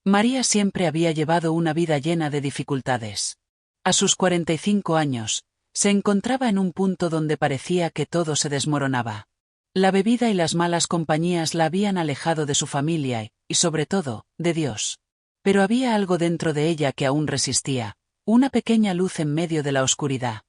María siempre había llevado una vida llena de dificultades. A sus 45 años, se encontraba en un punto donde parecía que todo se desmoronaba. La bebida y las malas compañías la habían alejado de su familia y, sobre todo, de Dios. Pero había algo dentro de ella que aún resistía, una pequeña luz en medio de la oscuridad.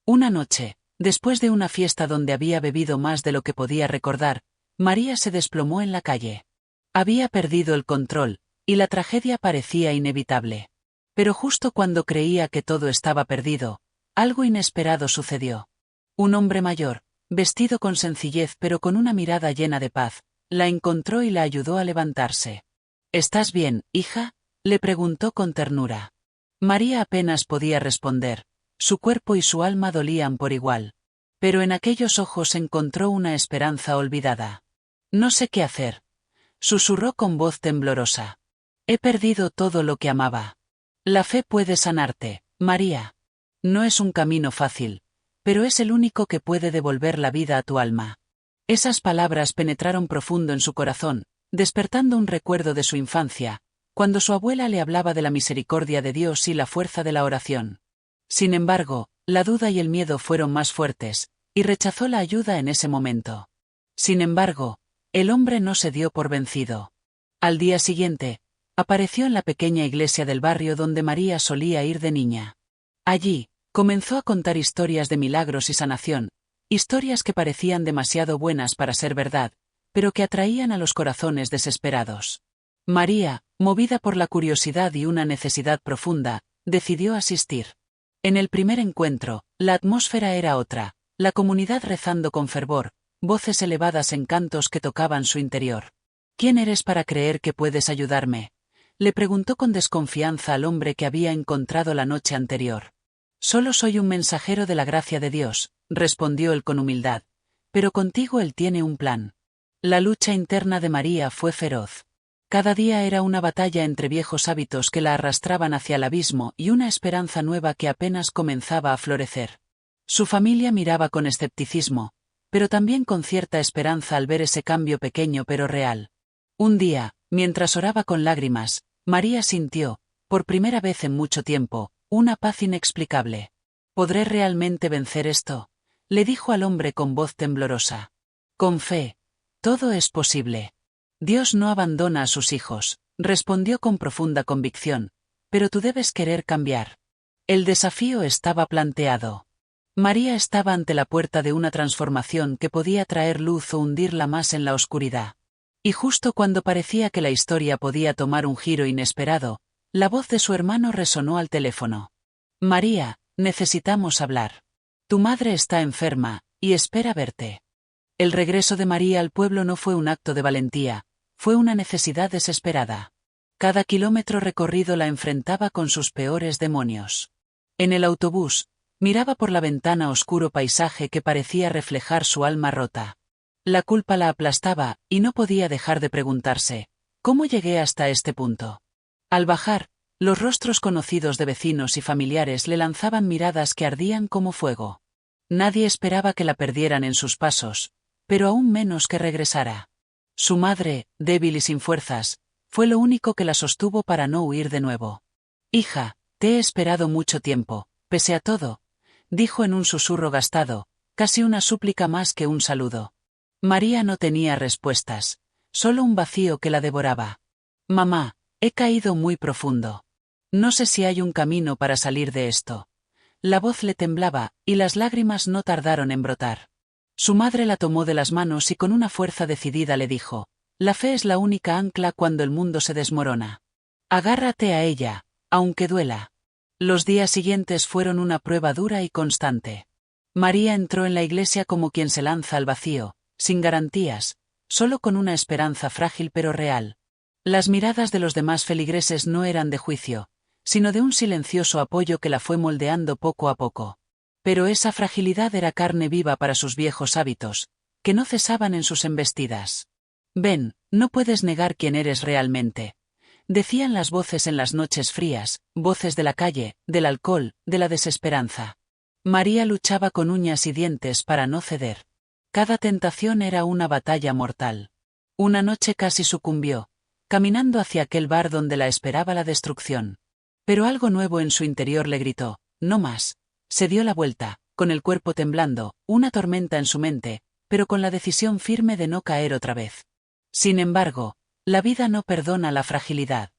Una noche, después de una fiesta donde había bebido más de lo que podía recordar, María se desplomó en la calle. Había perdido el control, y la tragedia parecía inevitable. Pero justo cuando creía que todo estaba perdido, algo inesperado sucedió. Un hombre mayor, vestido con sencillez pero con una mirada llena de paz, la encontró y la ayudó a levantarse. ¿Estás bien, hija?, le preguntó con ternura. María apenas podía responder, su cuerpo y su alma dolían por igual. Pero en aquellos ojos encontró una esperanza olvidada. No sé qué hacer, susurró con voz temblorosa. He perdido todo lo que amaba. La fe puede sanarte, María. No es un camino fácil, pero es el único que puede devolver la vida a tu alma. Esas palabras penetraron profundo en su corazón, despertando un recuerdo de su infancia, cuando su abuela le hablaba de la misericordia de Dios y la fuerza de la oración. Sin embargo, la duda y el miedo fueron más fuertes, y rechazó la ayuda en ese momento. Sin embargo, el hombre no se dio por vencido. Al día siguiente, apareció en la pequeña iglesia del barrio donde María solía ir de niña. Allí, comenzó a contar historias de milagros y sanación, historias que parecían demasiado buenas para ser verdad, pero que atraían a los corazones desesperados. María, movida por la curiosidad y una necesidad profunda, decidió asistir. En el primer encuentro, la atmósfera era otra, la comunidad rezando con fervor, voces elevadas en cantos que tocaban su interior. ¿Quién eres para creer que puedes ayudarme?, le preguntó con desconfianza al hombre que había encontrado la noche anterior. Solo soy un mensajero de la gracia de Dios, respondió él con humildad, pero contigo él tiene un plan. La lucha interna de María fue feroz. Cada día era una batalla entre viejos hábitos que la arrastraban hacia el abismo y una esperanza nueva que apenas comenzaba a florecer. Su familia miraba con escepticismo, pero también con cierta esperanza al ver ese cambio pequeño pero real. Un día, mientras oraba con lágrimas, María sintió, por primera vez en mucho tiempo, una paz inexplicable. ¿Podré realmente vencer esto?, le dijo al hombre con voz temblorosa. Con fe, todo es posible. Dios no abandona a sus hijos, respondió con profunda convicción, pero tú debes querer cambiar. El desafío estaba planteado. María estaba ante la puerta de una transformación que podía traer luz o hundirla más en la oscuridad. Y justo cuando parecía que la historia podía tomar un giro inesperado, la voz de su hermano resonó al teléfono. María, necesitamos hablar. Tu madre está enferma, y espera verte. El regreso de María al pueblo no fue un acto de valentía, fue una necesidad desesperada. Cada kilómetro recorrido la enfrentaba con sus peores demonios. En el autobús, miraba por la ventana oscuro paisaje que parecía reflejar su alma rota. La culpa la aplastaba, y no podía dejar de preguntarse, ¿cómo llegué hasta este punto? Al bajar, los rostros conocidos de vecinos y familiares le lanzaban miradas que ardían como fuego. Nadie esperaba que la perdieran en sus pasos, pero aún menos que regresara. Su madre, débil y sin fuerzas, fue lo único que la sostuvo para no huir de nuevo. Hija, te he esperado mucho tiempo, pese a todo, dijo en un susurro gastado, casi una súplica más que un saludo. María no tenía respuestas, solo un vacío que la devoraba. Mamá, he caído muy profundo. No sé si hay un camino para salir de esto. La voz le temblaba, y las lágrimas no tardaron en brotar. Su madre la tomó de las manos y con una fuerza decidida le dijo, la fe es la única ancla cuando el mundo se desmorona. Agárrate a ella, aunque duela. Los días siguientes fueron una prueba dura y constante. María entró en la iglesia como quien se lanza al vacío, sin garantías, solo con una esperanza frágil pero real. Las miradas de los demás feligreses no eran de juicio, sino de un silencioso apoyo que la fue moldeando poco a poco. Pero esa fragilidad era carne viva para sus viejos hábitos, que no cesaban en sus embestidas. Ven, no puedes negar quién eres realmente, decían las voces en las noches frías, voces de la calle, del alcohol, de la desesperanza. María luchaba con uñas y dientes para no ceder. Cada tentación era una batalla mortal. Una noche casi sucumbió, caminando hacia aquel bar donde la esperaba la destrucción. Pero algo nuevo en su interior le gritó, no más. Se dio la vuelta, con el cuerpo temblando, una tormenta en su mente, pero con la decisión firme de no caer otra vez. Sin embargo, la vida no perdona la fragilidad.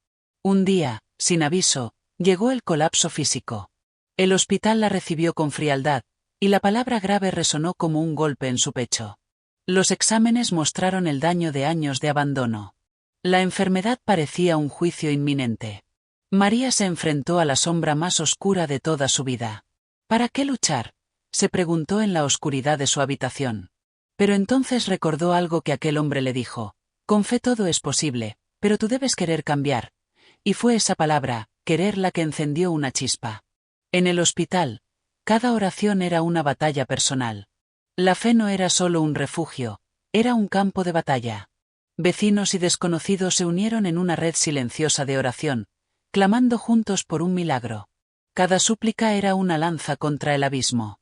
Un día, sin aviso, llegó el colapso físico. El hospital la recibió con frialdad, y la palabra grave resonó como un golpe en su pecho. Los exámenes mostraron el daño de años de abandono. La enfermedad parecía un juicio inminente. María se enfrentó a la sombra más oscura de toda su vida. ¿Para qué luchar?, se preguntó en la oscuridad de su habitación. Pero entonces recordó algo que aquel hombre le dijo. Con fe todo es posible, pero tú debes querer cambiar. Y fue esa palabra, querer, la que encendió una chispa. En el hospital, cada oración era una batalla personal. La fe no era solo un refugio, era un campo de batalla. Vecinos y desconocidos se unieron en una red silenciosa de oración, clamando juntos por un milagro. Cada súplica era una lanza contra el abismo.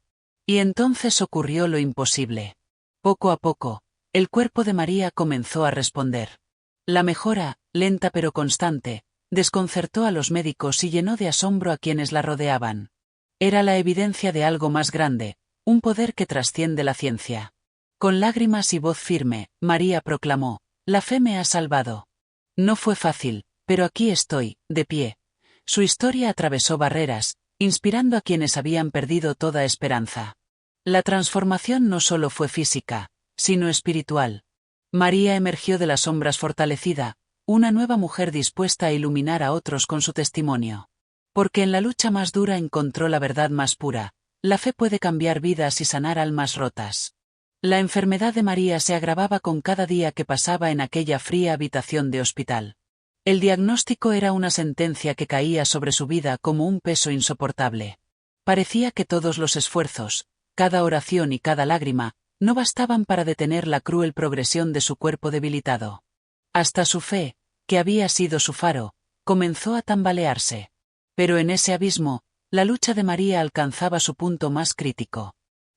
Y entonces ocurrió lo imposible. Poco a poco, el cuerpo de María comenzó a responder. La mejora, lenta pero constante, desconcertó a los médicos y llenó de asombro a quienes la rodeaban. Era la evidencia de algo más grande, un poder que trasciende la ciencia. Con lágrimas y voz firme, María proclamó, la fe me ha salvado. No fue fácil, pero aquí estoy, de pie. Su historia atravesó barreras, inspirando a quienes habían perdido toda esperanza. La transformación no solo fue física, sino espiritual. María emergió de las sombras fortalecida, una nueva mujer dispuesta a iluminar a otros con su testimonio. Porque en la lucha más dura encontró la verdad más pura, la fe puede cambiar vidas y sanar almas rotas. La enfermedad de María se agravaba con cada día que pasaba en aquella fría habitación de hospital. El diagnóstico era una sentencia que caía sobre su vida como un peso insoportable. Parecía que todos los esfuerzos, cada oración y cada lágrima, no bastaban para detener la cruel progresión de su cuerpo debilitado. Hasta su fe, que había sido su faro, comenzó a tambalearse. Pero en ese abismo, la lucha de María alcanzaba su punto más crítico.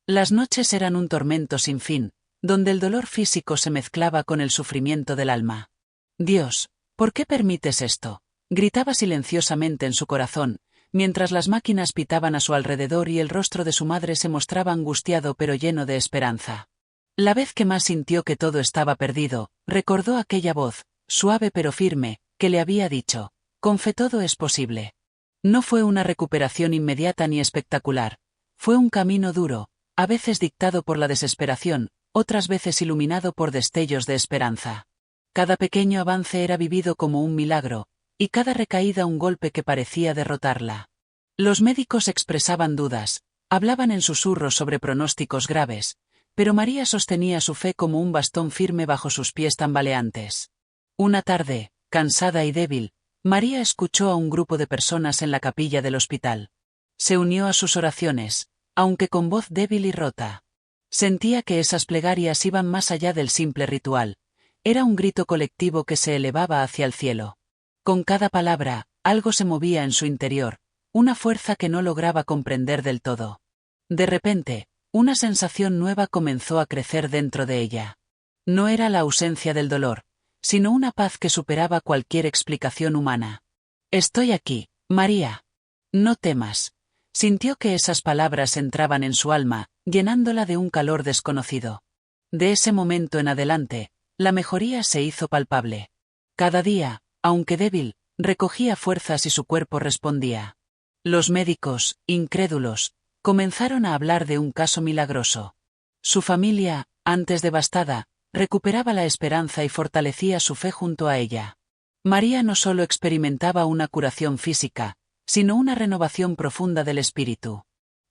Las noches eran un tormento sin fin, donde el dolor físico se mezclaba con el sufrimiento del alma. Dios, ¿por qué permites esto?, gritaba silenciosamente en su corazón, mientras las máquinas pitaban a su alrededor y el rostro de su madre se mostraba angustiado pero lleno de esperanza. La vez que más sintió que todo estaba perdido, recordó aquella voz, suave pero firme, que le había dicho, con fe todo es posible. No fue una recuperación inmediata ni espectacular, fue un camino duro, a veces dictado por la desesperación, otras veces iluminado por destellos de esperanza. Cada pequeño avance era vivido como un milagro, y cada recaída un golpe que parecía derrotarla. Los médicos expresaban dudas, hablaban en susurros sobre pronósticos graves, pero María sostenía su fe como un bastón firme bajo sus pies tambaleantes. Una tarde, cansada y débil, María escuchó a un grupo de personas en la capilla del hospital. Se unió a sus oraciones, aunque con voz débil y rota. Sentía que esas plegarias iban más allá del simple ritual. Era un grito colectivo que se elevaba hacia el cielo. Con cada palabra, algo se movía en su interior, una fuerza que no lograba comprender del todo. De repente, una sensación nueva comenzó a crecer dentro de ella. No era la ausencia del dolor, sino una paz que superaba cualquier explicación humana. Estoy aquí, María. No temas. Sintió que esas palabras entraban en su alma, llenándola de un calor desconocido. De ese momento en adelante, la mejoría se hizo palpable. Cada día, aunque débil, recogía fuerzas y su cuerpo respondía. Los médicos, incrédulos, comenzaron a hablar de un caso milagroso. Su familia, antes devastada, recuperaba la esperanza y fortalecía su fe junto a ella. María no solo experimentaba una curación física, sino una renovación profunda del espíritu.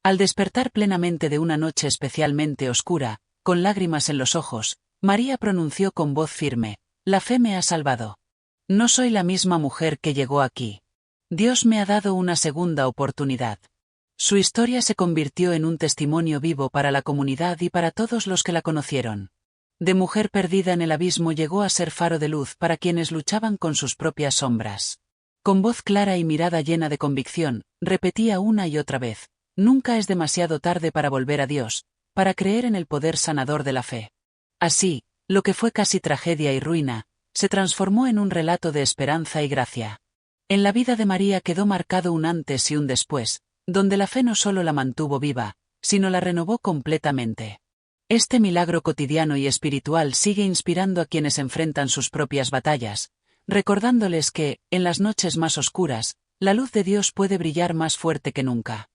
Al despertar plenamente de una noche especialmente oscura, con lágrimas en los ojos, María pronunció con voz firme, «La fe me ha salvado. No soy la misma mujer que llegó aquí. Dios me ha dado una segunda oportunidad». Su historia se convirtió en un testimonio vivo para la comunidad y para todos los que la conocieron. De mujer perdida en el abismo llegó a ser faro de luz para quienes luchaban con sus propias sombras. Con voz clara y mirada llena de convicción, repetía una y otra vez, «Nunca es demasiado tarde para volver a Dios, para creer en el poder sanador de la fe». Así, lo que fue casi tragedia y ruina, se transformó en un relato de esperanza y gracia. En la vida de María quedó marcado un antes y un después, donde la fe no solo la mantuvo viva, sino la renovó completamente. Este milagro cotidiano y espiritual sigue inspirando a quienes enfrentan sus propias batallas, recordándoles que, en las noches más oscuras, la luz de Dios puede brillar más fuerte que nunca.